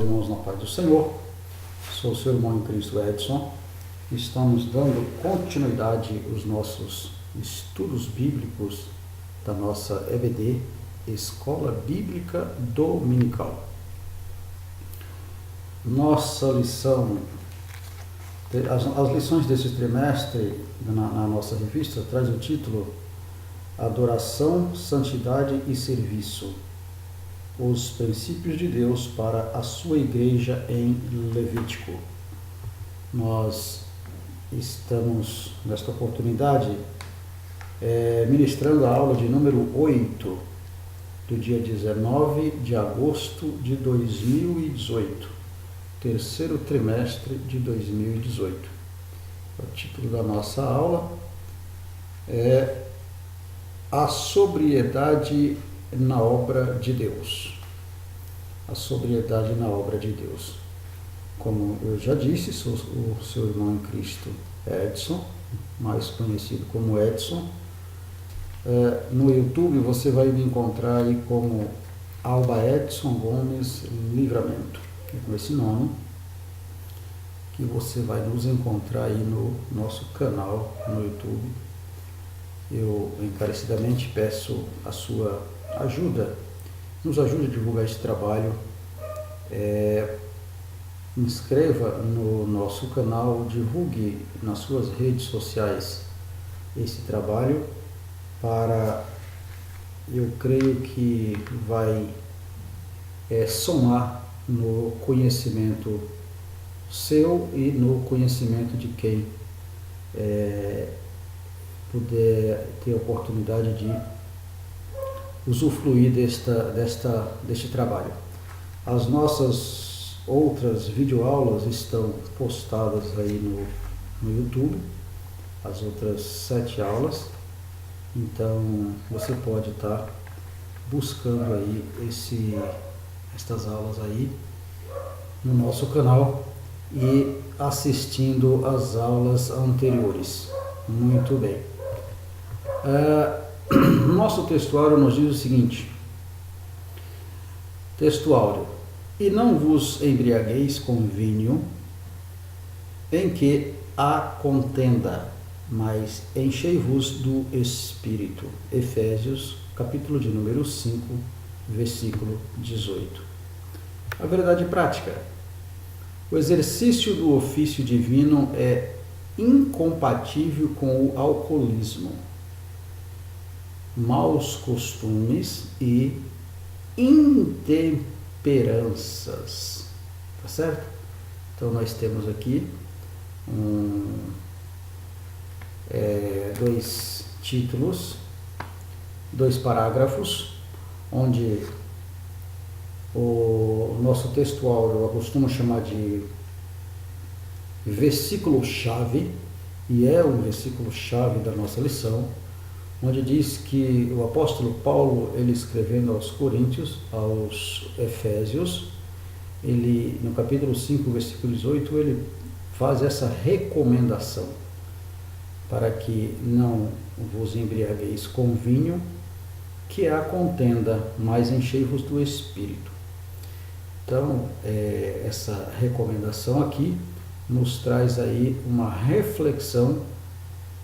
irmãos, na paz do Senhor. Sou o seu irmão em Cristo, Edson. Estamos dando continuidade aos nossos estudos bíblicos da nossa EBD, Escola Bíblica Dominical. Nossa lição, as lições desse trimestre na nossa revista traz o título Adoração, Santidade e Serviço. Os princípios de Deus para a sua igreja em Levítico. Nós estamos, nesta oportunidade, ministrando a aula de número 8, do dia 19 de agosto de 2018, terceiro trimestre de 2018. O título da nossa aula é A Sobriedade na Obra de Deus. A sobriedade na obra de Deus. Como eu já disse, sou o seu irmão em Cristo, Edson, mais conhecido como Edson. No YouTube você vai me encontrar aí como Alba Edson Gomes Livramento. É com esse nome que você vai nos encontrar aí no nosso canal no YouTube. Eu encarecidamente peço a sua ajuda, nos ajude a divulgar esse trabalho. Inscreva no nosso canal, divulgue nas suas redes sociais esse trabalho, eu creio que vai somar no conhecimento seu e no conhecimento de quem puder ter a oportunidade de usufruir deste trabalho. As nossas outras videoaulas estão postadas aí no YouTube, as outras 7 aulas, então você pode estar buscando aí estas aulas aí no nosso canal e assistindo às aulas anteriores. Muito bem. Nosso textuário nos diz o seguinte, textuário: e não vos embriagueis com vinho, em que há contenda, mas enchei-vos do Espírito. Efésios, capítulo de número 5, versículo 18. A verdade prática: o exercício do ofício divino é incompatível com o alcoolismo, maus costumes e intemperanças. Tá certo? Então nós temos aqui dois títulos, 2 parágrafos, onde o nosso textual eu costumo chamar de versículo-chave, e é um versículo-chave da nossa lição, onde diz que o apóstolo Paulo, ele escrevendo aos Coríntios, aos Efésios, ele, no capítulo 5, versículo 18, ele faz essa recomendação para que não vos embriagueis com vinho, que é a contenda, mas enchei-vos do Espírito. Então, essa recomendação aqui nos traz aí uma reflexão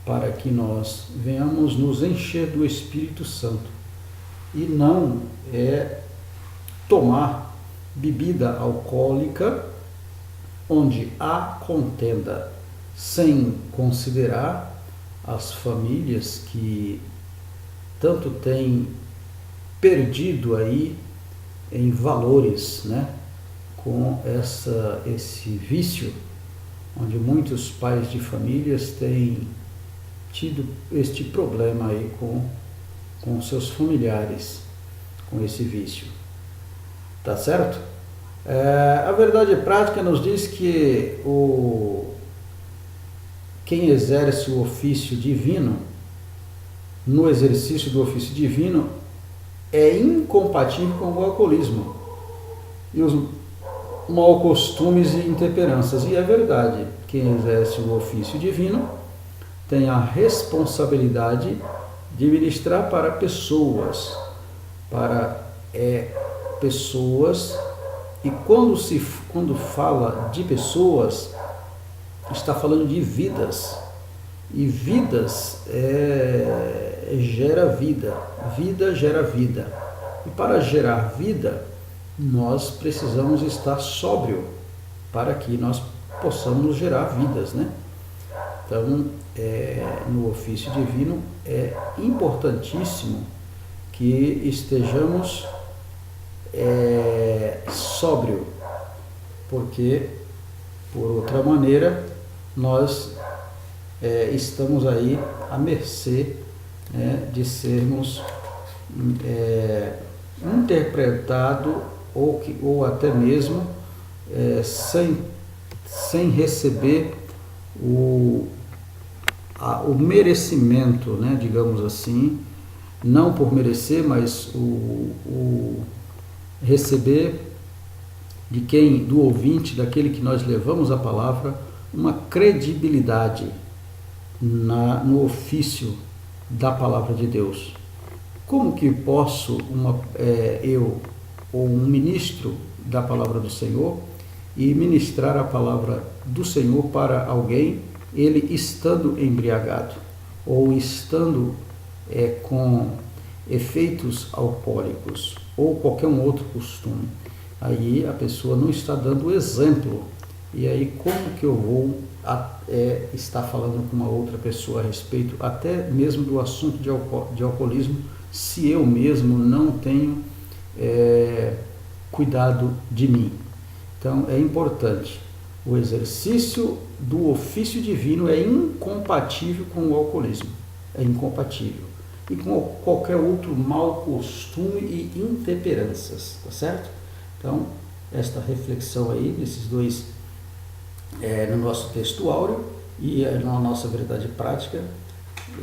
para que nós venhamos nos encher do Espírito Santo e não tomar bebida alcoólica onde há contenda, sem considerar as famílias que tanto têm perdido aí em valores, né, com esse vício, onde muitos pais de famílias têm tido este problema aí com seus familiares, com esse vício. Tá certo? A verdade prática nos diz que quem exerce o ofício divino, no exercício do ofício divino, é incompatível com o alcoolismo e os maus costumes e intemperanças. E é verdade, quem exerce o ofício divino tem a responsabilidade de ministrar para pessoas E quando fala de pessoas, está falando de vidas. E vidas gera vida. Vida gera vida. E para gerar vida, nós precisamos estar sóbrio para que nós possamos gerar vidas, né? Então, no ofício divino é importantíssimo que estejamos sóbrio, porque, por outra maneira, nós estamos aí à mercê, né, de sermos interpretados ou até mesmo sem receber o merecimento, né, digamos assim, não por merecer, mas o receber do ouvinte, daquele que nós levamos a palavra, uma credibilidade no ofício da palavra de Deus. Como que posso, eu ou um ministro da palavra do Senhor, e ministrar a palavra do Senhor para alguém, ele estando embriagado, ou estando com efeitos alcoólicos, ou qualquer um outro costume? Aí a pessoa não está dando exemplo. E aí como que eu vou estar falando com uma outra pessoa a respeito, até mesmo do assunto de alcoolismo, se eu mesmo não tenho cuidado de mim? Então é importante. O exercício do ofício divino é incompatível com o alcoolismo. É incompatível. E com qualquer outro mau costume e intemperanças, tá certo? Então, esta reflexão aí, desses dois, no nosso texto áureo e na nossa verdade prática,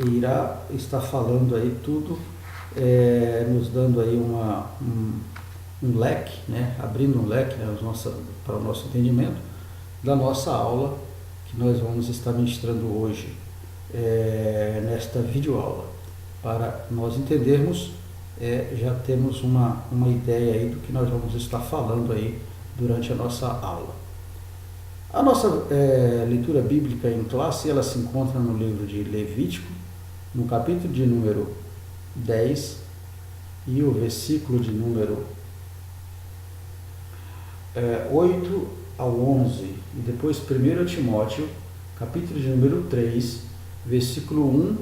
irá estar falando aí tudo, nos dando aí um leque, né? Abrindo um leque, né, para o nosso entendimento da nossa aula que nós vamos estar ministrando hoje, nesta videoaula. Para nós entendermos, já temos uma ideia aí do que nós vamos estar falando aí durante a nossa aula. A nossa leitura bíblica em classe, ela se encontra no livro de Levítico, no capítulo de número 10 e o versículo de número 8 ao 11, e depois 1 Timóteo, capítulo de número 3, versículo 1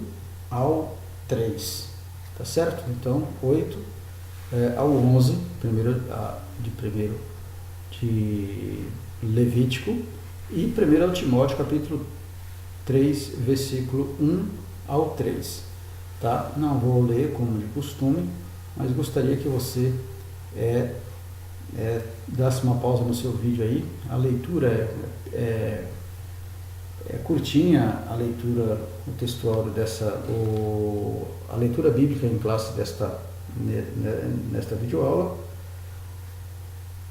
ao 3, tá certo? Então, 8 ao 11, de Levítico, e 1 Timóteo, capítulo 3, versículo 1 ao 3, tá? Não vou ler como de costume, mas gostaria que você dasse uma pausa no seu vídeo aí. A leitura é curtinha, a leitura, o textual a leitura bíblica em classe nesta videoaula,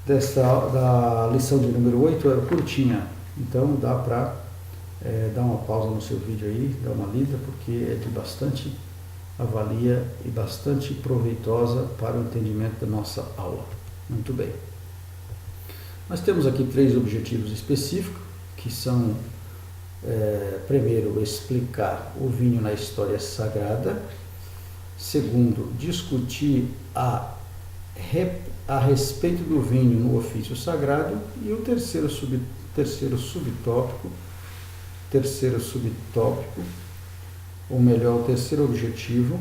da lição de número 8, é curtinha, então dá para dar uma pausa no seu vídeo aí, dar uma lida, porque é de bastante avalia e bastante proveitosa para o entendimento da nossa aula. Muito bem. Nós temos aqui 3 objetivos específicos, que são, primeiro, explicar o vinho na história sagrada. Segundo, discutir a respeito do vinho no ofício sagrado. E o terceiro subtópico, ou melhor, o terceiro objetivo,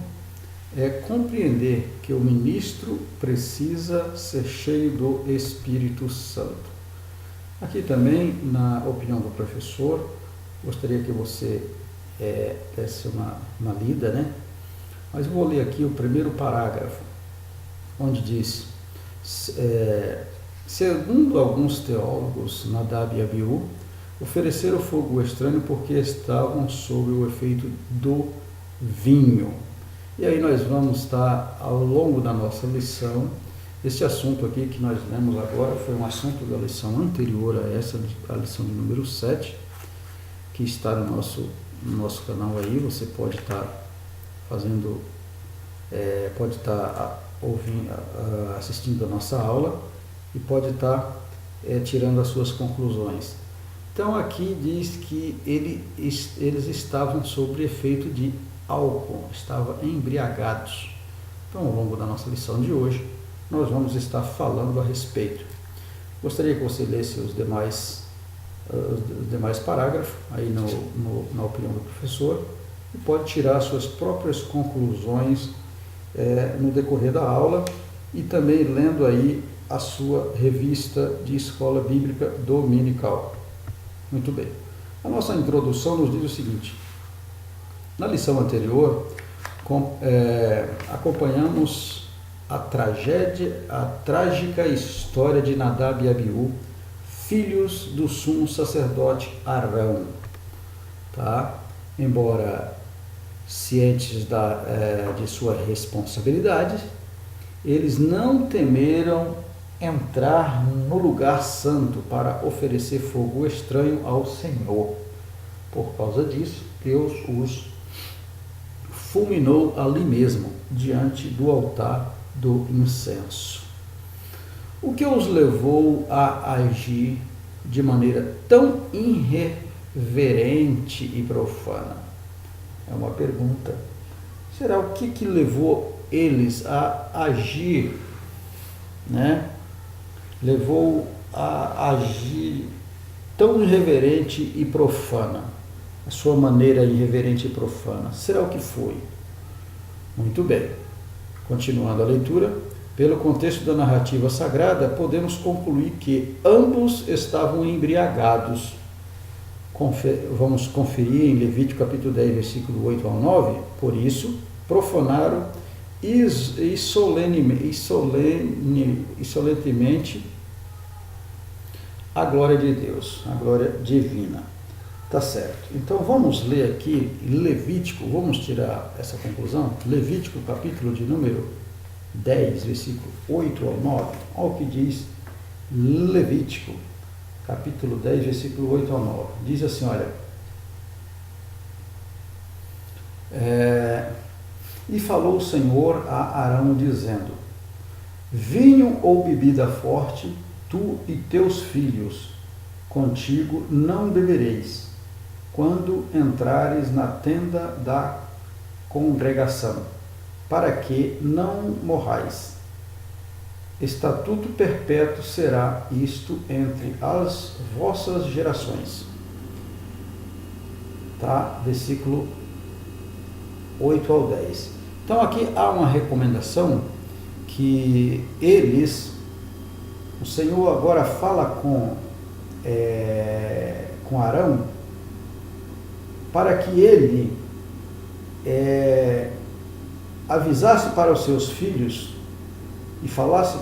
é compreender que o ministro precisa ser cheio do Espírito Santo. Aqui também, na opinião do professor, gostaria que você desse uma lida, né? Mas vou ler aqui o primeiro parágrafo, onde diz: segundo alguns teólogos, Nadab e Abiú ofereceram fogo estranho porque estavam sob o efeito do vinho. E aí nós vamos estar, ao longo da nossa lição, esse assunto aqui que nós lemos agora foi um assunto da lição anterior a essa, a lição de número 7, que está no nosso canal aí. Você pode estar ouvindo, assistindo a nossa aula, e pode estar tirando as suas conclusões. Então aqui diz que eles estavam sob efeito de álcool, estavam embriagados. Então, ao longo da nossa lição de hoje, nós vamos estar falando a respeito. Gostaria que você lesse os demais parágrafos aí na opinião do professor e pode tirar suas próprias conclusões no decorrer da aula e também lendo aí a sua revista de escola bíblica dominical. Muito bem. A nossa introdução nos diz o seguinte: na lição anterior, acompanhamos a trágica história de Nadab e Abiú, filhos do sumo sacerdote Arão. Tá? Embora cientes de sua responsabilidade, eles não temeram entrar no lugar santo para oferecer fogo estranho ao Senhor. Por causa disso, Deus os fulminou ali mesmo, diante do altar do incenso. O que os levou a agir de maneira tão irreverente e profana? É uma pergunta. Será o que levou eles a agir, levou a agir tão irreverente e profana? A sua maneira irreverente e profana. Será o que foi? Muito bem. Continuando a leitura, pelo contexto da narrativa sagrada, podemos concluir que ambos estavam embriagados. Vamos conferir em Levítico capítulo 10, versículo 8 ao 9. Por isso, profanaram e solenemente a glória de Deus, a glória divina. Tá certo. Então vamos ler aqui Levítico, vamos tirar essa conclusão. Levítico, capítulo de número 10, versículo 8 ao 9. Olha o que diz Levítico, capítulo 10, versículo 8 ao 9. Diz assim, olha. E falou o Senhor a Arão, dizendo: vinho ou bebida forte, tu e teus filhos contigo não bebereis, quando entrares na tenda da congregação, para que não morrais. Estatuto perpétuo será isto entre as vossas gerações. Tá? Versículo 8 ao 10. Então aqui há uma recomendação que o Senhor agora fala com Arão, para que ele avisasse para os seus filhos e falasse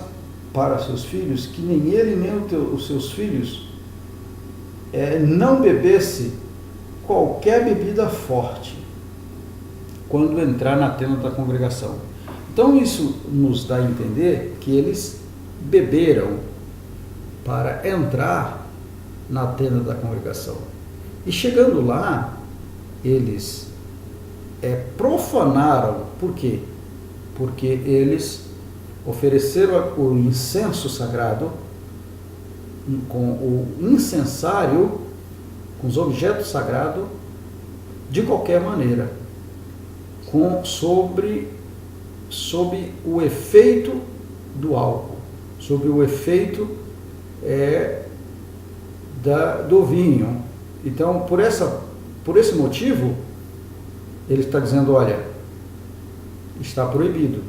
para seus filhos que nem ele nem os seus filhos não bebesse qualquer bebida forte quando entrar na tenda da congregação. Então isso nos dá a entender que eles beberam para entrar na tenda da congregação. E chegando lá, eles profanaram. Por quê? Porque eles ofereceram o incenso sagrado com o incensário, com os objetos sagrados, de qualquer maneira, sob o efeito do álcool, sob o efeito do vinho. Então, por esse motivo, ele está dizendo, olha, está proibido,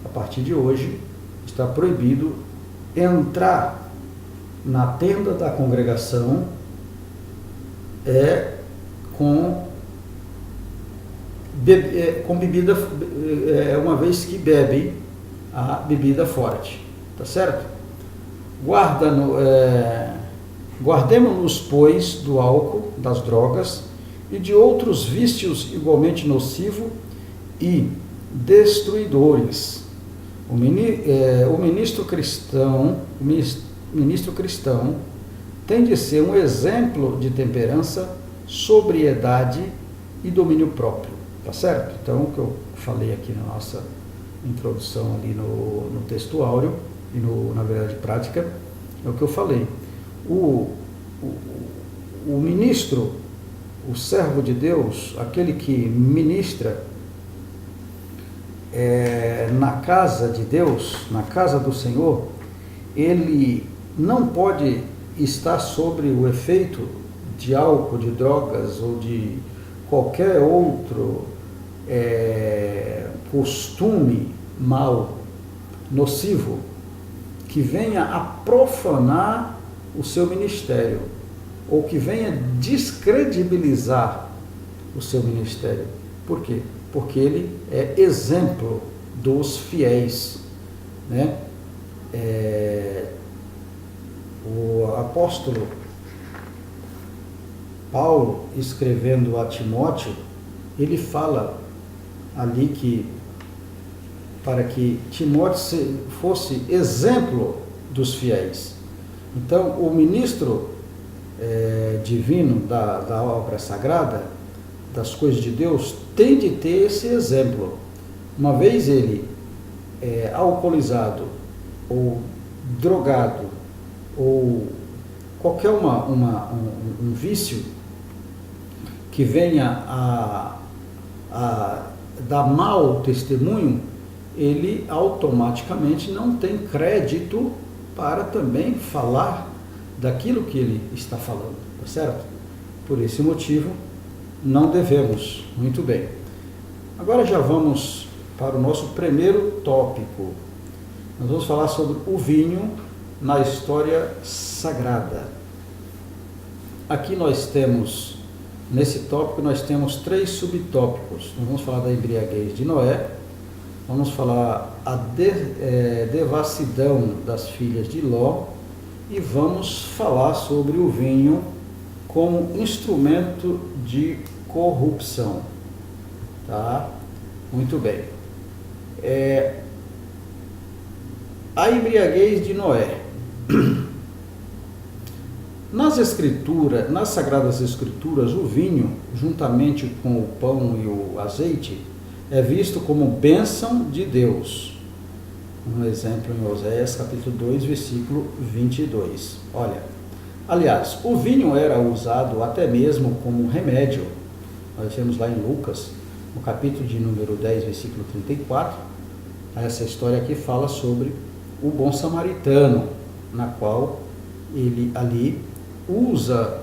a partir de hoje, está proibido entrar na tenda da congregação com bebida, uma vez que bebem a bebida forte, tá certo? Guardemos-nos, pois, do álcool, das drogas e de outros vícios igualmente nocivos e destruidores. O ministro cristão tem de ser um exemplo de temperança, sobriedade e domínio próprio, tá certo? Então, o que eu falei aqui na nossa introdução ali no texto áureo, na verdade prática, é o que eu falei. O ministro, o servo de Deus, aquele que ministra na casa de Deus, na casa do Senhor, ele não pode estar sobre o efeito de álcool, de drogas ou de qualquer outro costume mau, nocivo, que venha a profanar o seu ministério, ou que venha descredibilizar o seu ministério. Por quê? Porque ele é exemplo dos fiéis, né? O apóstolo Paulo, escrevendo a Timóteo, ele fala ali que para que Timóteo fosse exemplo dos fiéis. Então, o ministro divino da obra sagrada, das coisas de Deus, tem de ter esse exemplo. Uma vez ele alcoolizado, ou drogado, ou qualquer um vício que venha a dar mau testemunho, ele automaticamente não tem crédito para também falar daquilo que ele está falando, tá certo? Por esse motivo, não devemos. Muito bem. Agora já vamos para o nosso primeiro tópico. Nós vamos falar sobre o vinho na história sagrada. Aqui nós temos, nesse tópico, nós temos 3 subtópicos. Nós vamos falar da embriaguez de Noé, vamos falar a devassidão das filhas de Ló e vamos falar sobre o vinho como instrumento de corrupção. Tá? Muito bem. A embriaguez de Noé. Nas escrituras, nas Sagradas Escrituras, o vinho, juntamente com o pão e o azeite, é visto como bênção de Deus. Um exemplo em Oséias, capítulo 2, versículo 22. Olha, aliás, o vinho era usado até mesmo como remédio. Nós temos lá em Lucas, no capítulo de número 10, versículo 34, essa história aqui fala sobre o bom samaritano, na qual ele ali usa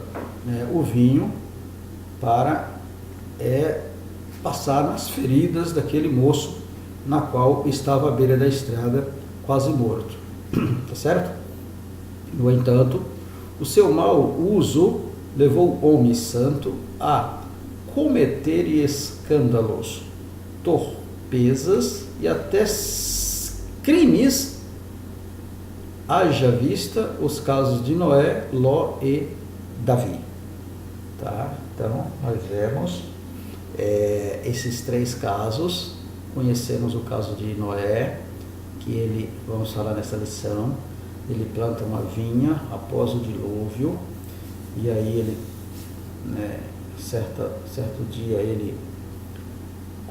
o vinho para passar nas feridas daquele moço, na qual estava à beira da estrada, quase morto. Tá certo? No entanto, o seu mau uso levou o homem santo a cometer escândalos, torpezas e até crimes, haja vista os casos de Noé, Ló e Davi. Tá? Então, nós vemos esses 3 casos. Conhecemos o caso de Noé, que ele, vamos falar nessa lição, ele planta uma vinha após o dilúvio, e aí ele, certo dia, ele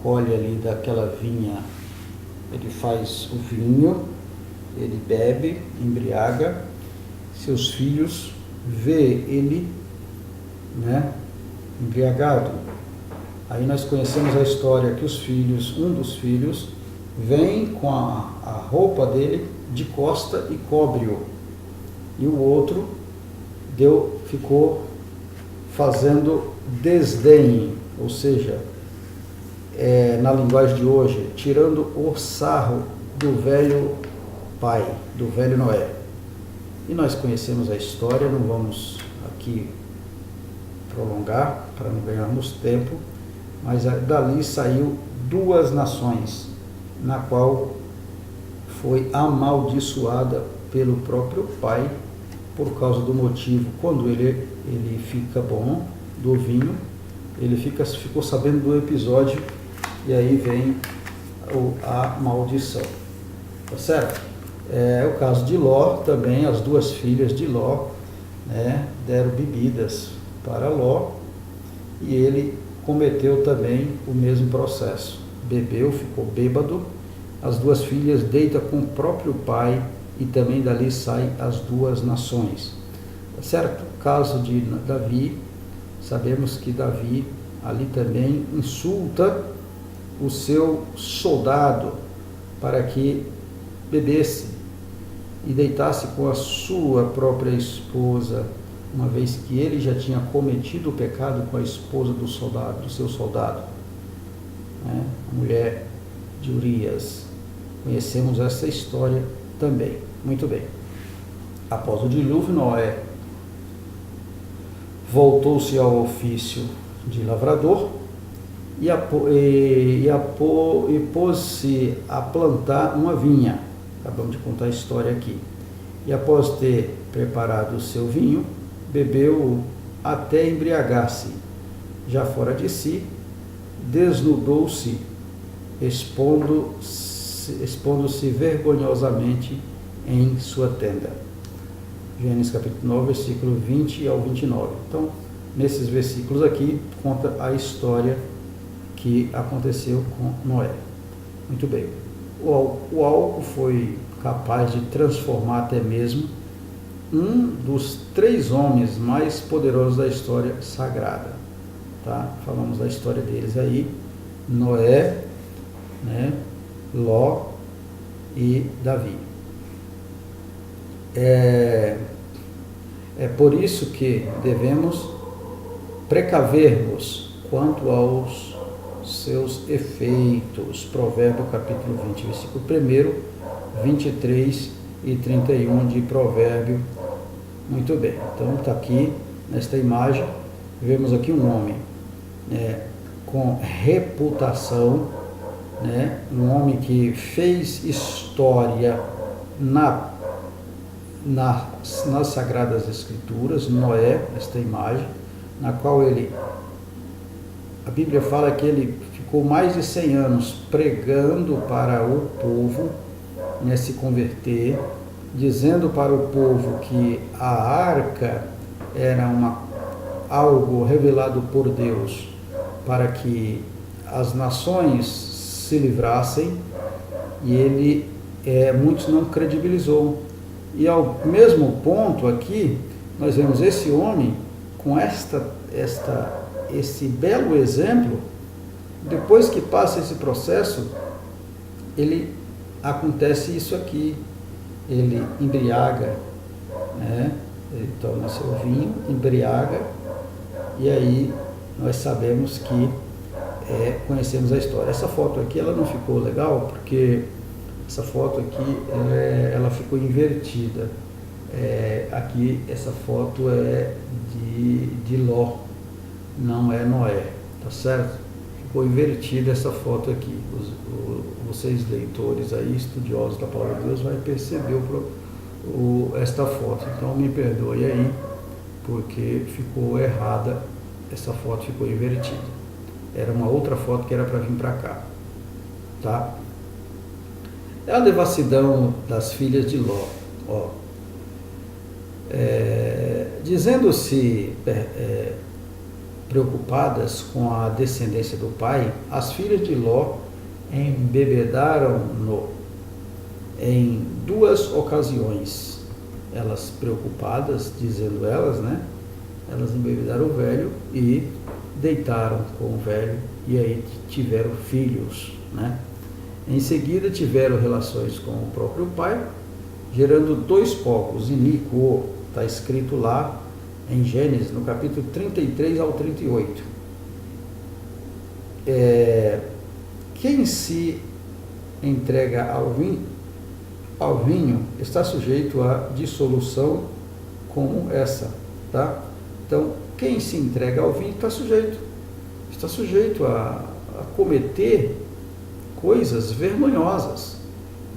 colhe ali daquela vinha, ele faz o vinho, ele bebe, embriaga, seus filhos vê ele, embriagado. Aí nós conhecemos a história que um dos filhos, vem com a roupa dele de costa e cobre-o. E o outro ficou fazendo desdém, ou seja, na linguagem de hoje, tirando o sarro do velho pai, do velho Noé. E nós conhecemos a história, não vamos aqui prolongar para não ganharmos tempo, mas dali saiu 2 nações, na qual foi amaldiçoada pelo próprio pai, por causa do motivo, quando ele fica bom do vinho, ele ficou sabendo do episódio, e aí vem a maldição. Tá certo? O caso de Ló também, as 2 filhas de Ló, deram bebidas para Ló, e ele cometeu também o mesmo processo. Bebeu, ficou bêbado, as 2 filhas deitam com o próprio pai e também dali saem as duas nações. Certo? Caso de Davi, sabemos que Davi ali também insulta o seu soldado para que bebesse e deitasse com a sua própria esposa, uma vez que ele já tinha cometido o pecado com a esposa do seu soldado, né? A mulher de Urias. Conhecemos essa história também. Muito bem. Após o dilúvio, Noé voltou-se ao ofício de lavrador e pôs-se a plantar uma vinha. Acabamos de contar a história aqui. E após ter preparado o seu vinho, bebeu até embriagar-se. Já fora de si, desnudou-se, expondo-se vergonhosamente em sua tenda. Gênesis capítulo 9, versículo 20 ao 29. Então, nesses versículos aqui, conta a história que aconteceu com Noé. Muito bem. O álcool foi capaz de transformar até mesmo um dos 3 homens mais poderosos da história sagrada. Tá? Falamos da história deles aí, Noé, né, Ló e Davi. É por isso que devemos precaver-nos quanto aos seus efeitos. Provérbio capítulo 20, versículo 1, 23 e 31 de Provérbio. Muito bem, então está aqui nesta imagem, vemos aqui um homem com reputação, né? Um homem que fez história nas Sagradas Escrituras, Noé, esta imagem, na qual a Bíblia fala que ele ficou mais de 100 anos pregando para o povo, né, se converter, dizendo para o povo que a arca era algo revelado por Deus para que as nações se livrassem, e muitos não credibilizou. E ao mesmo ponto aqui, nós vemos esse homem com esse belo exemplo. Depois que passa esse processo, acontece isso aqui, ele embriaga, né? Ele toma seu vinho, embriaga, e aí nós sabemos que conhecemos a história. Essa foto aqui, ela não ficou legal, porque essa foto aqui, ela ficou invertida. Aqui, essa foto é de Ló, não é Noé, tá certo? Ficou invertida essa foto aqui. Vocês leitores aí, estudiosos da Palavra de Deus, vai perceber esta foto. Então me perdoe aí, porque ficou errada, essa foto ficou invertida. Era uma outra foto que era para vir para cá, tá? É a devassidão das filhas de Ló. Dizendo-se preocupadas com a descendência do pai, as filhas de Ló embebedaram-no em 2 ocasiões. Elas preocupadas, dizendo elas, né? Elas embebedaram o velho e deitaram com o velho, e aí tiveram filhos, né? Em seguida tiveram relações com o próprio pai, gerando 2 povos, iníquo, está escrito lá em Gênesis, no capítulo 33 ao 38. Quem se entrega ao vinho está sujeito a dissolução como essa, tá? Então, quem se entrega ao vinho está sujeito a cometer coisas vergonhosas,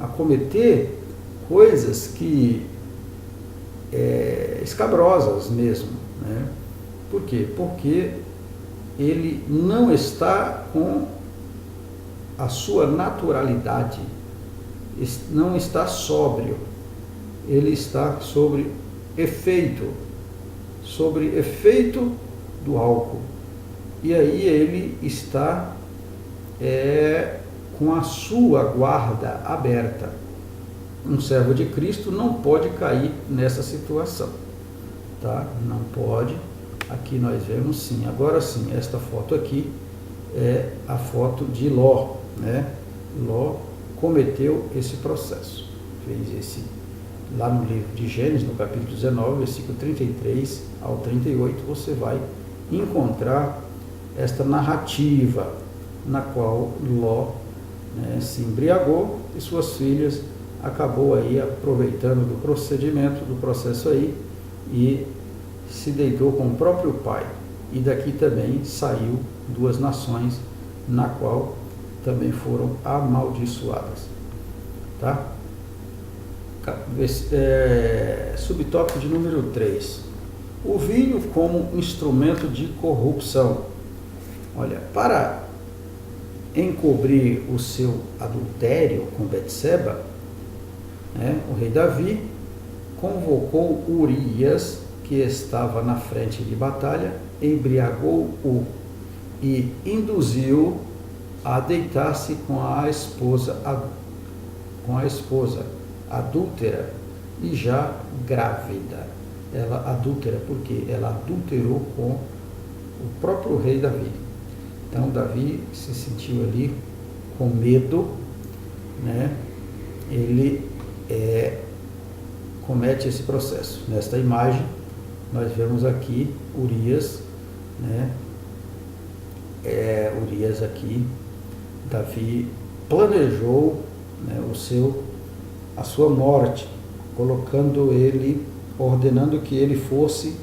a cometer coisas que escabrosas mesmo, né? Por quê? Porque ele não está com a sua naturalidade, não está sóbrio, ele está sob efeito do álcool, e aí ele está com a sua guarda aberta, um servo de Cristo não pode cair nessa situação, tá? Não pode. Aqui nós vemos sim. Agora sim, esta foto aqui é a foto de Ló, né? Ló cometeu esse processo, fez esse, lá no livro de Gênesis, no capítulo 19, versículo 33 ao 38, você vai encontrar esta narrativa na qual Ló, né, se embriagou e suas filhas acabou aí aproveitando do procedimento, do processo aí, e se deitou com o próprio pai. E daqui também saiu duas nações, na qual também foram amaldiçoadas. Tá? Subtópico de número 3. O vinho como instrumento de corrupção. Olha, para encobrir o seu adultério com Betseba, né, o rei Davi convocou Urias, que estava na frente de batalha, embriagou-o e induziu a deitar-se com a esposa adúltera e já grávida. Ela adúltera porque ela adulterou com o próprio rei Davi. Então Davi se sentiu ali com medo, né? Ele comete esse processo. Nesta imagem nós vemos aqui Urias, né? Urias aqui, Davi planejou, né, a sua morte, colocando ele, ordenando que ele fosse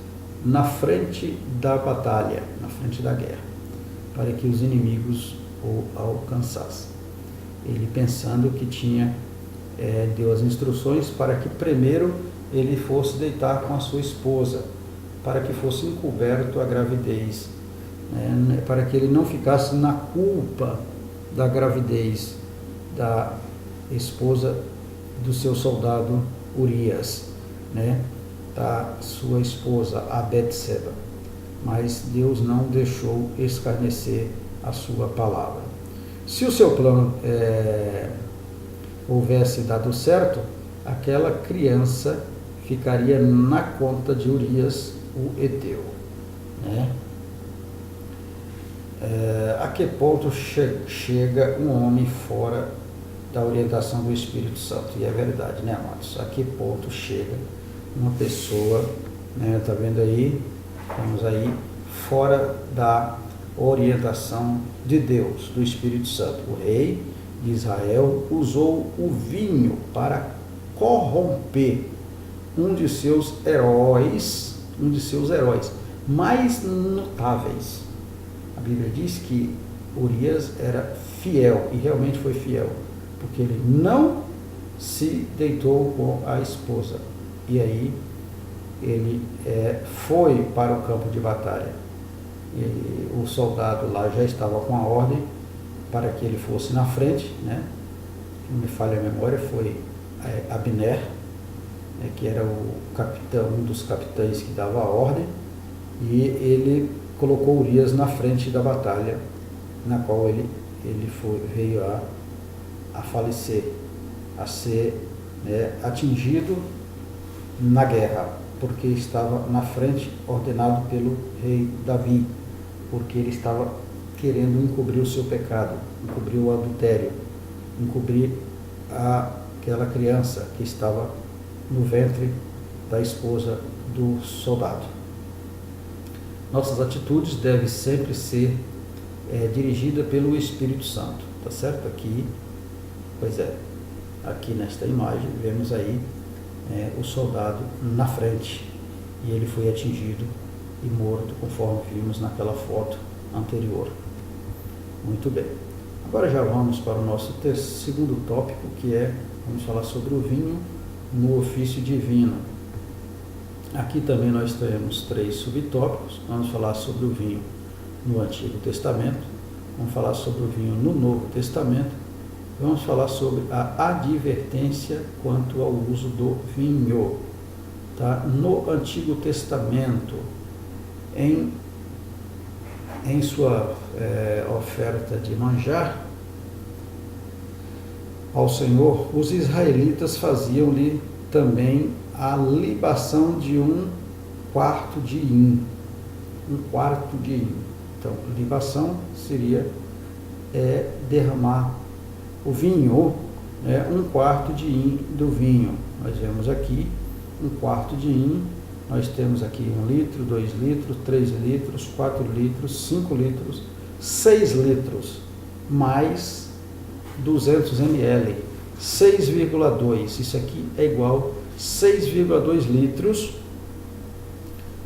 na frente da batalha, na frente da guerra, para que os inimigos o alcançassem. Ele pensando que deu as instruções para que primeiro ele fosse deitar com a sua esposa, para que fosse encoberto a gravidez, né, para que ele não ficasse na culpa da gravidez da esposa do seu soldado Urias, né, da sua esposa, a Betseba. Mas Deus não deixou escarnecer a sua palavra. Se o seu plano houvesse dado certo, aquela criança ficaria na conta de Urias, o Eteu, né? A que ponto chega um homem fora da orientação do Espírito Santo? E é verdade, né, amados? A que ponto chega uma pessoa, né, tá vendo aí, estamos aí, fora da orientação de Deus, do Espírito Santo. O rei de Israel usou o vinho para corromper um de seus heróis mais notáveis. A Bíblia diz que Urias era fiel, e realmente foi fiel, porque ele não se deitou com a esposa. E aí ele foi para o campo de batalha. O soldado lá já estava com a ordem para que ele fosse na frente, né? Não me falha a memória, foi Abner, que era o capitão, um dos capitães que dava a ordem, e ele colocou Urias na frente da batalha, na qual ele veio a falecer, a ser, né, atingido na guerra, porque estava na frente, ordenado pelo rei Davi, porque ele estava querendo encobrir o seu pecado, encobrir o adultério, encobrir aquela criança que estava no ventre da esposa do soldado. Nossas atitudes devem sempre ser dirigidas pelo Espírito Santo, tá certo? Aqui, pois aqui nesta imagem vemos aí o soldado na frente, e ele foi atingido e morto, conforme vimos naquela foto anterior. Muito bem. Agora já vamos para o nosso segundo tópico, que vamos falar sobre o vinho no ofício divino. Aqui também nós temos 3 subtópicos. Vamos falar sobre o vinho no Antigo Testamento, vamos falar sobre o vinho no Novo Testamento, vamos falar sobre a advertência quanto ao uso do vinho. Tá? No Antigo Testamento, em sua oferta de manjar, ao Senhor, os israelitas faziam-lhe também a libação de 1/4 de hin. 1/4 de hin. Então, libação seria derramar o vinho, 1/4 de hin do vinho. Nós vemos aqui 1/4 de hin. Nós temos aqui 1 litro, 2 litros, 3 litros, 4 litros, 5 litros, 6 litros, mais 200 ml, 6,2. Isso aqui é igual a 6,2 litros,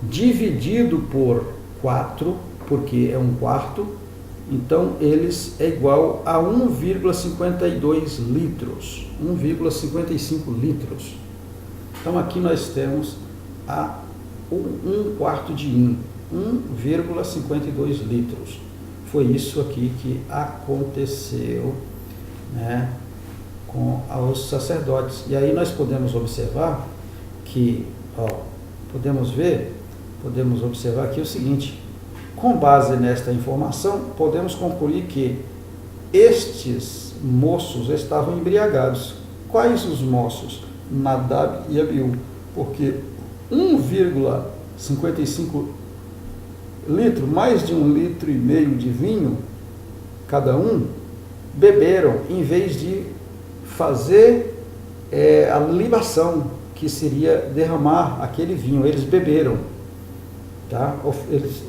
dividido por 4, porque é 1/4, então eles é igual a 1,52 litros, 1,55 litros. Então aqui nós temos a 1/4 de hin, 1,52 litros. Foi isso aqui que aconteceu, com os sacerdotes. E aí nós podemos observar que, podemos observar aqui o seguinte: com base nesta informação, podemos concluir que estes moços estavam embriagados. Quais os moços? Nadab e Abiú, porque 1,55 litro, mais de 1,5 litro de vinho, cada um, beberam, em vez de fazer a libação, que seria derramar aquele vinho. Eles beberam, tá? Eles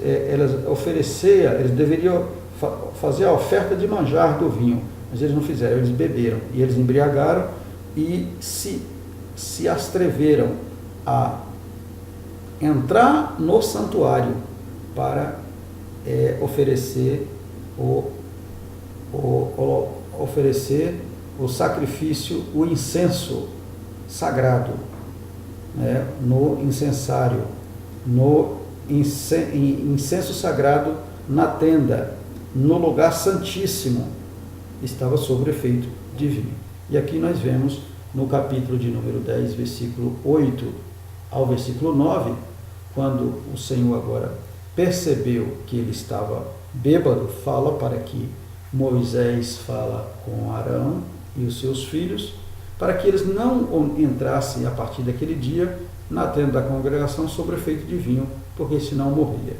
deveriam fazer a oferta de manjar do vinho, mas eles não fizeram, eles beberam, e eles embriagaram e se atreveram a entrar no santuário para oferecer o sacrifício, o incenso sagrado, no incensário, no incenso sagrado na tenda, no lugar santíssimo, estava sob efeito de vinho. E aqui nós vemos no capítulo de número 10, versículo 8 ao versículo 9, quando o Senhor agora percebeu que ele estava bêbado, fala para que Moisés fala com Arão e os seus filhos, para que eles não entrassem a partir daquele dia na tenda da congregação sob efeito de vinho, porque senão morria.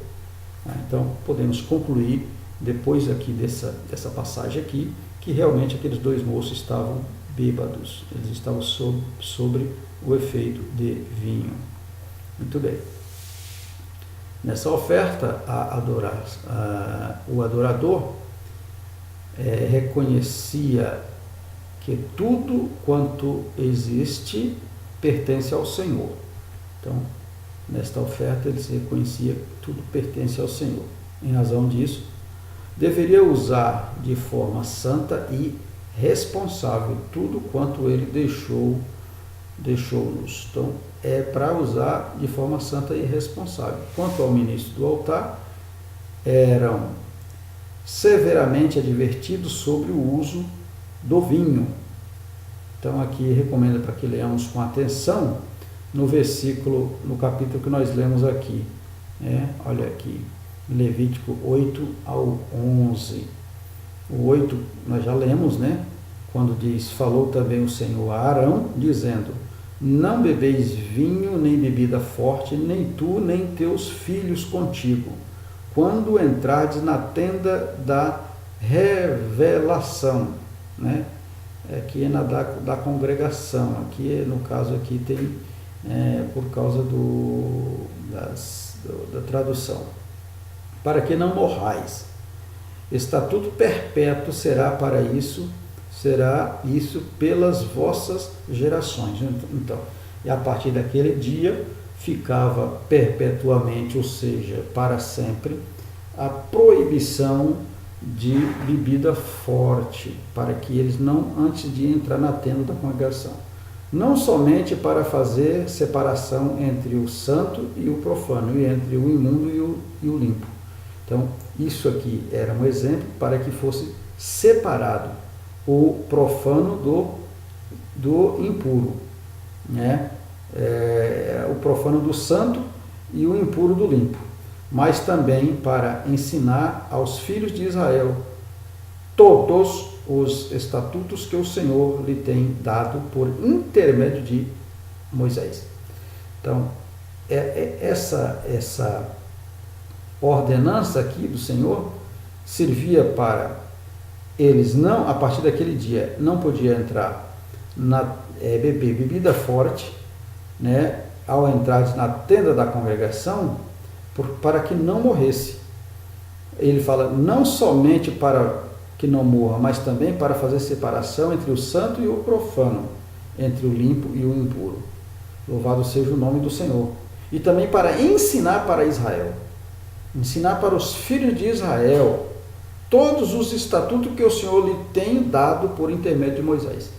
Então podemos concluir, depois aqui dessa passagem aqui, que realmente aqueles dois moços estavam bêbados, eles estavam sobre o efeito de vinho. Muito bem. Nessa oferta, o adorador reconhecia que tudo quanto existe pertence ao Senhor. Então, nesta oferta, eles reconheciam que tudo pertence ao Senhor. Em razão disso, deveria usar de forma santa e responsável tudo quanto ele deixou-nos. Então, é para usar de forma santa e responsável. Quanto ao ministro do altar, eram severamente advertidos sobre o uso do vinho. Então, aqui recomendo para que leamos com atenção no no capítulo que nós lemos aqui. Olha aqui, Levítico 8 ao 11. O 8 nós já lemos, quando diz: falou também o Senhor a Arão, dizendo: não bebeis vinho, nem bebida forte, nem tu, nem teus filhos contigo, quando entrardes na tenda da revelação, Aqui é da congregação, aqui no caso aqui tem, por causa da tradução, para que não morrais. Estatuto perpétuo será isso pelas vossas gerações. Então, e a partir daquele dia ficava perpetuamente, ou seja, para sempre, a proibição de bebida forte, para que eles não, antes de entrar na tenda da congregação, não somente para fazer separação entre o santo e o profano, e entre o imundo e o limpo. Então, isso aqui era um exemplo para que fosse separado o profano do impuro, o profano do santo e o impuro do limpo, mas também para ensinar aos filhos de Israel todos os estatutos que o Senhor lhe tem dado por intermédio de Moisés. Então, essa ordenança aqui do Senhor servia para eles não, a partir daquele dia, não podia entrar beber bebida forte, né, ao entrar na tenda da congregação, para que não morresse. Ele fala não somente para que não morra, mas também para fazer separação entre o santo e o profano, entre o limpo e o impuro. Louvado seja o nome do Senhor. E também para ensinar para Israel, ensinar para os filhos de Israel todos os estatutos que o Senhor lhe tem dado por intermédio de Moisés.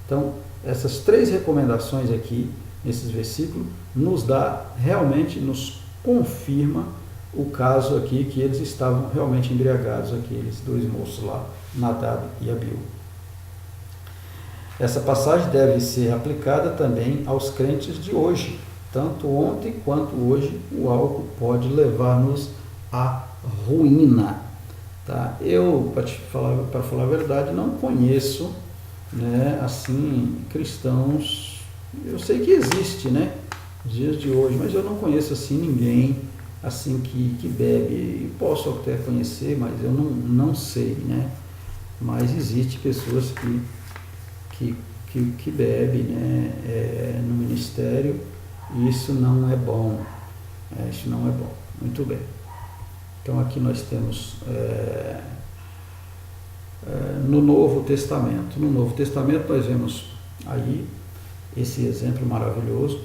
Então, essas 3 recomendações aqui, nesses versículos, nos confirma o caso aqui, que eles estavam realmente embriagados, aqueles 2 moços lá, Nadab e Abiú. Essa passagem deve ser aplicada também aos crentes de hoje. Tanto ontem quanto hoje, o álcool pode levar-nos à ruína. Tá? Eu, para falar a verdade, não conheço, né, assim, cristãos. Eu sei que existe, né, nos dias de hoje, mas eu não conheço assim ninguém assim que bebe. Posso até conhecer, mas eu não sei, né? Mas existe pessoas que bebem, né, no ministério, e isso não é bom. Isso não é bom. Muito bem. Então aqui nós temos no Novo Testamento. No Novo Testamento nós vemos aí esse exemplo maravilhoso.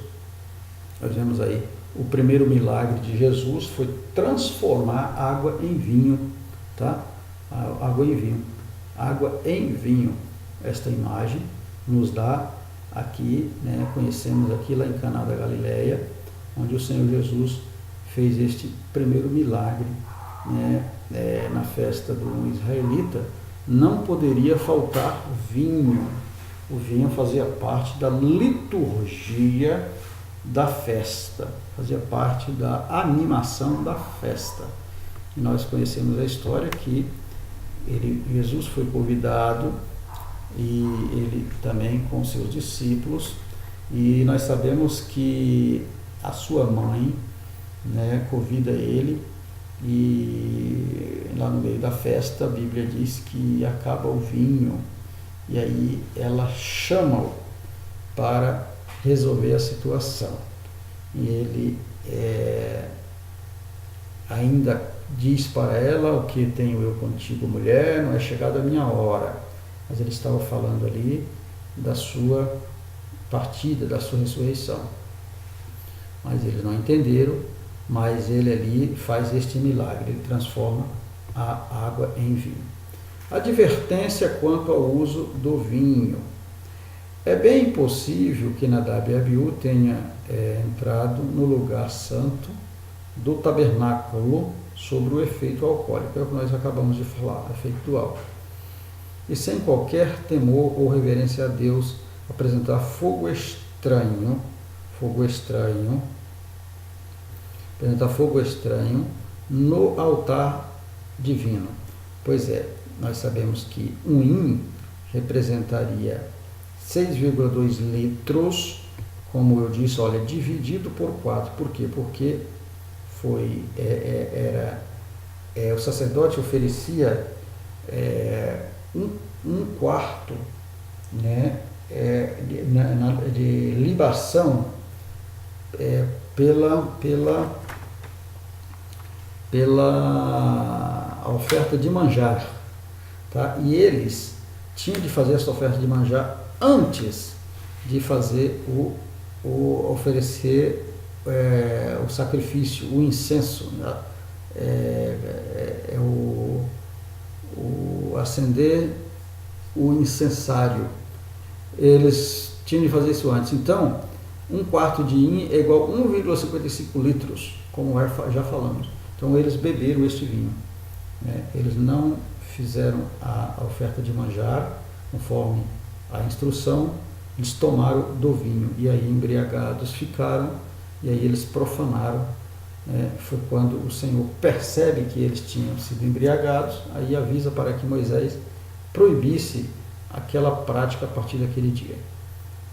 Nós vemos aí o primeiro milagre de Jesus foi transformar água em vinho, tá? Água em vinho. Água em vinho. Esta imagem nos dá aqui, né, conhecemos aqui lá em Caná da Galileia, onde o Senhor Jesus fez este primeiro milagre, né, na festa do israelita. Não poderia faltar vinho. O vinho fazia parte da liturgia da festa, fazia parte da animação da festa. E nós conhecemos a história que Jesus foi convidado, e ele também com seus discípulos, e nós sabemos que a sua mãe, né, convida ele, e lá no meio da festa a Bíblia diz que acaba o vinho, e aí ela chama-o para resolver a situação. E ele ainda diz para ela: o que tenho eu contigo, mulher? Não é chegada a minha hora. Mas ele estava falando ali da sua partida, da sua ressurreição. Mas eles não entenderam, mas ele ali faz este milagre, ele transforma a água em vinho. Advertência quanto ao uso do vinho. É bem possível que Nadab e Abiú tenha entrado no lugar santo do tabernáculo sobre o efeito alcoólico, é o que nós acabamos de falar, efeito do álcool. E sem qualquer temor ou reverência a Deus, apresentar fogo estranho no altar divino. Pois é, nós sabemos que um hin representaria 6,2 litros, como eu disse, olha, dividido por 4. Por quê? Porque o sacerdote oferecia um quarto, né, de libação pela oferta de manjar, tá? E eles tinham de fazer essa oferta de manjar antes de fazer oferecer o sacrifício, o incenso, né? Acender o incensário. Eles tinham de fazer isso antes. Então, um quarto de hin é igual a 1,55 litros, como já falamos. Então, eles beberam este vinho, né? Eles não fizeram a oferta de manjar conforme a instrução, eles tomaram do vinho, e aí embriagados ficaram, e aí eles profanaram. Foi quando o Senhor percebe que eles tinham sido embriagados, aí avisa para que Moisés proibisse aquela prática a partir daquele dia.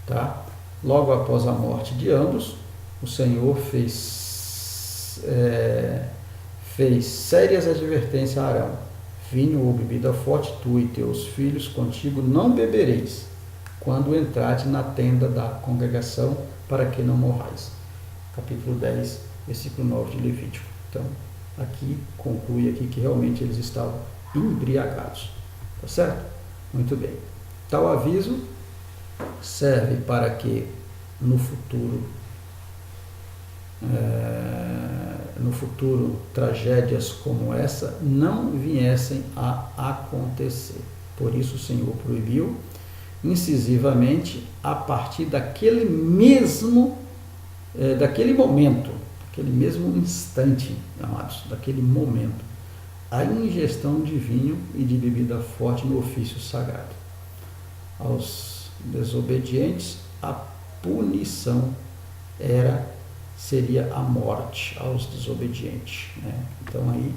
Tá? Logo após a morte de ambos, o Senhor fez sérias advertências a Arão: vinho ou bebida forte, tu e teus filhos contigo não bebereis, quando entrardes na tenda da congregação, para que não morrais. Capítulo 10, versículo 9 de Levítico. Então, aqui conclui aqui que realmente eles estavam embriagados. Tá certo? Muito bem. Tal aviso serve para que no futuro tragédias como essa não viessem a acontecer. Por isso o Senhor proibiu incisivamente a partir daquele mesmo momento, aquele mesmo instante, amados, daquele momento, a ingestão de vinho e de bebida forte no ofício sagrado. Aos desobedientes, a punição seria a morte aos desobedientes. Né? Então aí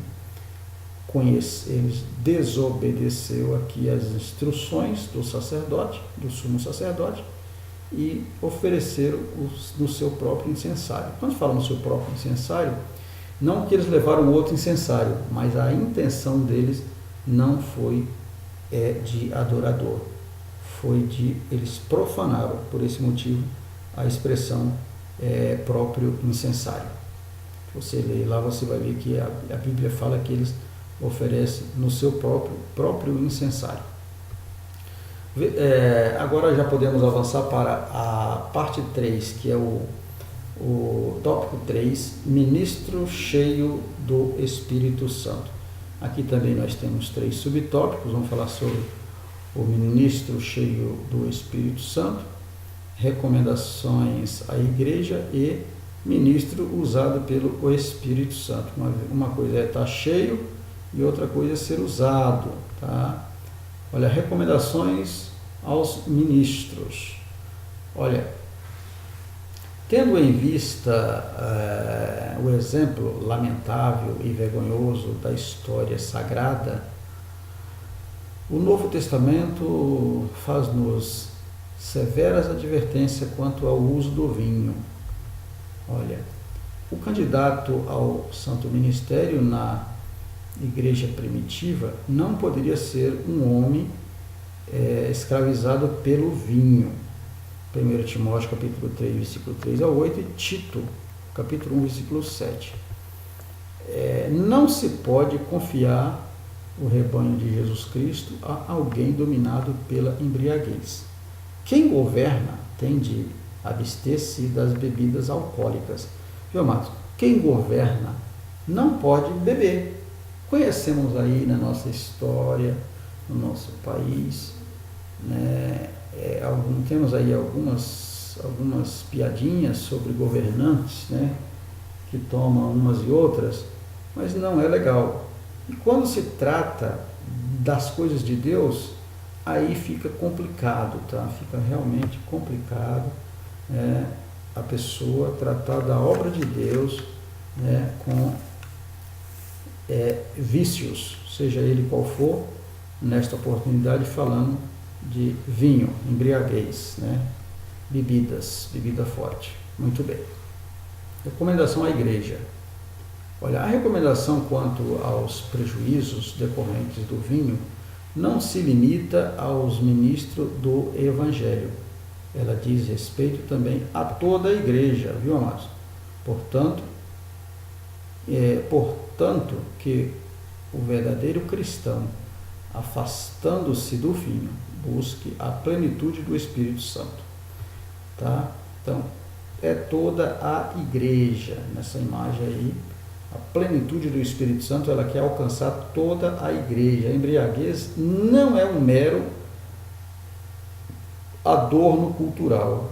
eles desobedeceu aqui as instruções do sacerdote, do sumo sacerdote, e ofereceram no seu próprio incensário. Quando fala no seu próprio incensário, não que eles levaram outro incensário, mas a intenção deles não foi de adorador, eles profanaram, por esse motivo, a expressão próprio incensário. Você lê lá, você vai ver que a Bíblia fala que eles oferecem no seu próprio incensário. Agora já podemos avançar para a parte 3, que é o tópico 3, ministro cheio do Espírito Santo. Aqui também nós temos 3 subtópicos. Vamos falar sobre o ministro cheio do Espírito Santo, recomendações à igreja e ministro usado pelo Espírito Santo. Uma coisa é estar cheio e outra coisa é ser usado. Tá? Olha, recomendações aos ministros. Olha, tendo em vista o exemplo lamentável e vergonhoso da história sagrada, o Novo Testamento faz-nos severas advertências quanto ao uso do vinho. Olha, o candidato ao santo ministério na igreja primitiva não poderia ser um homem escravizado pelo vinho. 1 Timóteo capítulo 3, versículo 3 a 8 e Tito, capítulo 1, versículo 7. Não se pode confiar o rebanho de Jesus Cristo a alguém dominado pela embriaguez. Quem governa tem de abster-se das bebidas alcoólicas. Viu, amados? Quem governa não pode beber. Conhecemos aí na nossa história, no nosso país, né, temos aí algumas piadinhas sobre governantes, né, que tomam umas e outras, mas não é legal. E quando se trata das coisas de Deus, aí fica complicado, tá? Fica realmente complicado a pessoa tratar da obra de Deus, né, com vícios, seja ele qual for, nesta oportunidade falando de vinho, embriaguez, né? Bebida forte. Muito bem. Recomendação à igreja. Olha, a recomendação quanto aos prejuízos decorrentes do vinho não se limita aos ministros do Evangelho. Ela diz respeito também a toda a igreja, viu, amados? Portanto que o verdadeiro cristão, afastando-se do vinho, busque a plenitude do Espírito Santo. Tá? Então, toda a igreja, nessa imagem aí, a plenitude do Espírito Santo, ela quer alcançar toda a igreja. A embriaguez não é um mero adorno cultural,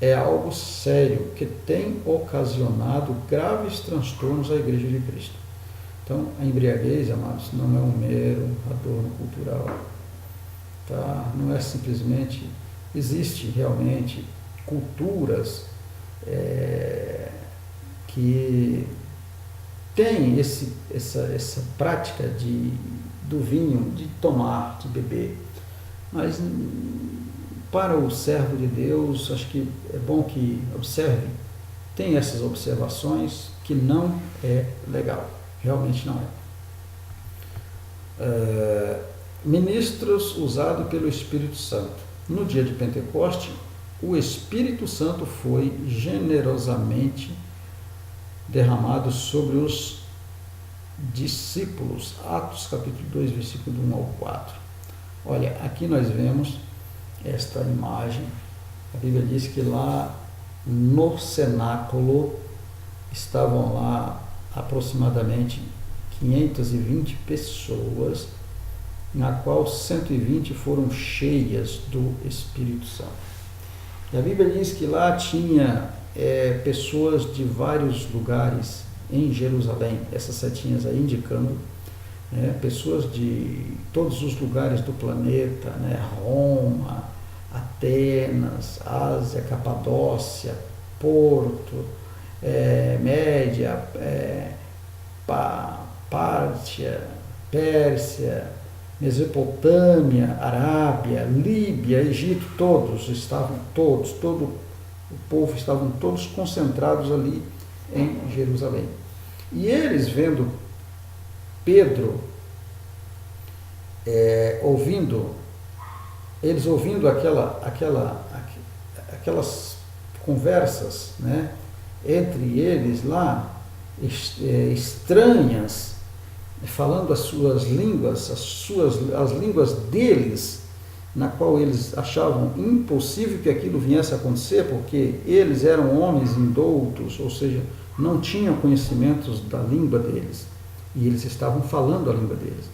é algo sério que tem ocasionado graves transtornos à Igreja de Cristo. Então, a embriaguez, amados, não é um mero adorno cultural, tá? Não é simplesmente, existe realmente culturas que têm essa prática de do vinho, de tomar, de beber. Mas para o servo de Deus, acho que é bom que observe, tem essas observações que não é legal, realmente não é. Ministros usados pelo Espírito Santo. No dia de Pentecoste, o Espírito Santo foi generosamente derramado sobre os discípulos. Atos capítulo 2, versículo 1 ao 4. Olha, aqui nós vemos esta imagem. A Bíblia diz que lá no cenáculo estavam lá aproximadamente 520 pessoas, na qual 120 foram cheias do Espírito Santo. E a Bíblia diz que lá tinha pessoas de vários lugares em Jerusalém, essas setinhas aí indicando pessoas de todos os lugares do planeta, Roma, Atenas, Ásia, Capadócia, Porto, Média, Pártia, Pérsia, Mesopotâmia, Arábia, Líbia, Egito, todo o povo estavam todos concentrados ali em Jerusalém. E eles vendo Pedro, ouvindo aquelas conversas, entre eles lá, estranhas, falando as suas línguas, as línguas deles, na qual eles achavam impossível que aquilo viesse a acontecer, porque eles eram homens indoutos, ou seja, não tinham conhecimentos da língua deles, e eles estavam falando a língua deles.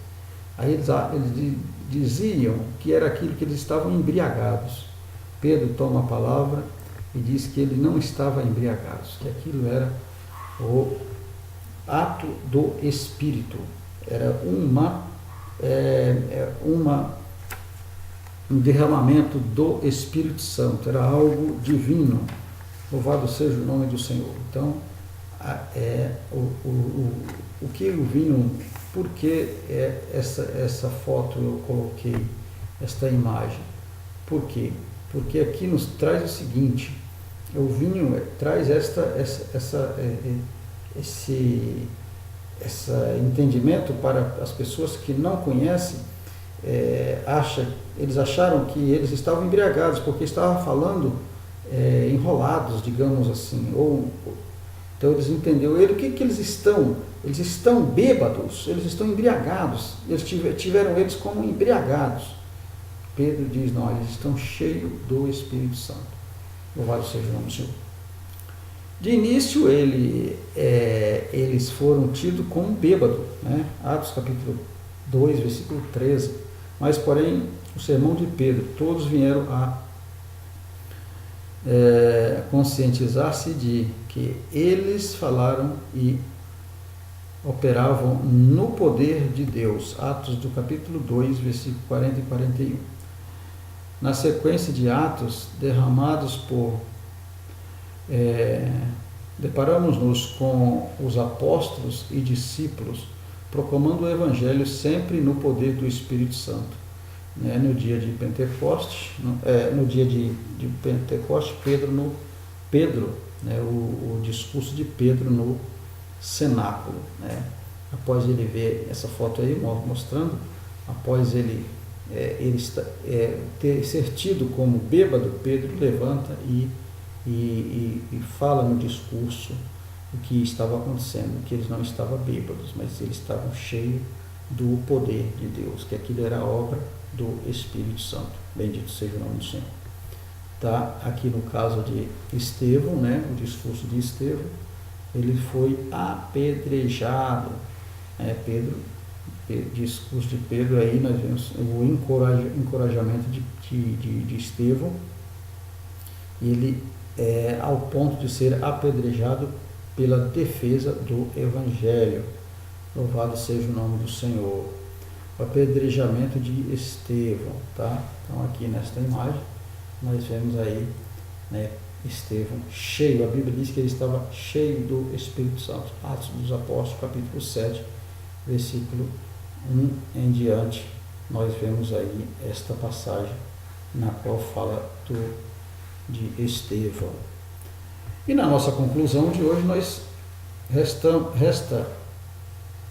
Aí eles diziam que era aquilo que eles estavam embriagados. Pedro toma a palavra e diz que ele não estava embriagado, que aquilo era o ato do Espírito, era um derramamento do Espírito Santo, era algo divino. Louvado seja o nome do Senhor. Então, o que o vinho, por que essa foto eu coloquei, esta imagem? Por quê? Porque aqui nos traz o seguinte: o vinho traz esse entendimento para as pessoas que não conhecem. Eles acharam que eles estavam embriagados, porque estavam falando enrolados, digamos assim, então eles entenderam, o que eles estão? Eles estão bêbados, eles estão embriagados, eles tiveram eles como embriagados. Pedro diz, não, eles estão cheios do Espírito Santo. Louvado seja o nome do Senhor. De início, eles foram tidos como bêbado, Atos capítulo 2, versículo 13. Mas, porém, o sermão de Pedro, todos vieram a conscientizar-se de que eles falaram e operavam no poder de Deus. Atos do capítulo 2, versículo 40 e 41. Na sequência de Atos, deparamos-nos com os apóstolos e discípulos proclamando o Evangelho sempre no poder do Espírito Santo. No dia de Pentecoste, o discurso de Pedro no cenáculo. Após ele ver essa foto aí, mostrando, após ele ser tido como bêbado, Pedro levanta e fala no discurso o que estava acontecendo, que eles não estavam bêbados, mas eles estavam cheios do poder de Deus, que aquilo era obra do Espírito Santo. Bendito seja o nome do Senhor. Tá aqui no caso de Estevão, o discurso de Estevão, ele foi apedrejado. Discurso de Pedro, aí nós vemos o encorajamento de Estevão, ele ao ponto de ser apedrejado pela defesa do Evangelho. Louvado seja o nome do Senhor. O apedrejamento de Estevão, tá? Então aqui nesta imagem nós vemos aí, Estevão cheio, a Bíblia diz que ele estava cheio do Espírito Santo. Atos dos Apóstolos, capítulo 7, versículo 1 em diante, nós vemos aí esta passagem na qual fala de Estevão. E na nossa conclusão de hoje, nós resta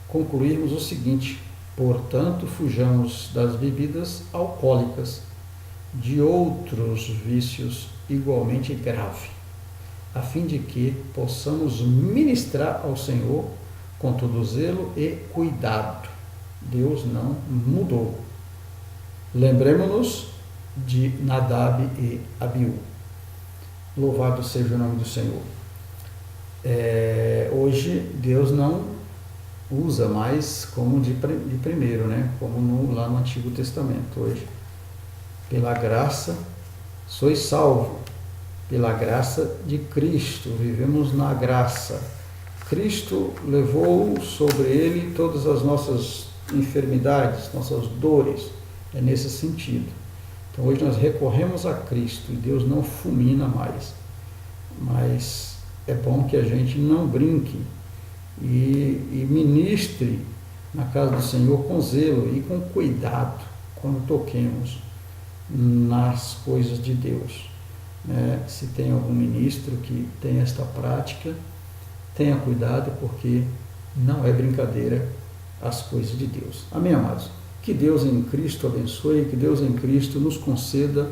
concluirmos o seguinte: portanto, fujamos das bebidas alcoólicas, de outros vícios igualmente graves, a fim de que possamos ministrar ao Senhor com todo zelo e cuidado. Deus não mudou. Lembremos-nos de Nadab e Abiú. Louvado seja o nome do Senhor. Hoje Deus não usa mais como de primeiro, né? Como lá no Antigo Testamento. Hoje, pela graça, sois salvo. Pela graça de Cristo, vivemos na graça. Cristo levou sobre ele todas as nossas enfermidades, nossas dores. É nesse sentido. Então hoje nós recorremos a Cristo e Deus não fulmina mais. Mas é bom que a gente não brinque e ministre na casa do Senhor com zelo e com cuidado quando toquemos nas coisas de Deus. Se tem algum ministro que tem esta prática, tenha cuidado, porque não é brincadeira as coisas de Deus. Amém, amados? Que Deus em Cristo abençoe, que Deus em Cristo nos conceda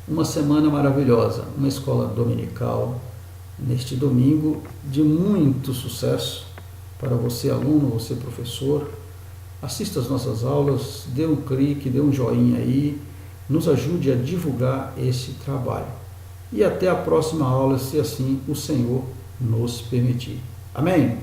uma semana maravilhosa, uma escola dominical, neste domingo, de muito sucesso para você, aluno, você, professor. Assista as nossas aulas, dê um clique, dê um joinha aí, nos ajude a divulgar esse trabalho. E até a próxima aula, se assim o Senhor nos permitir. Amém?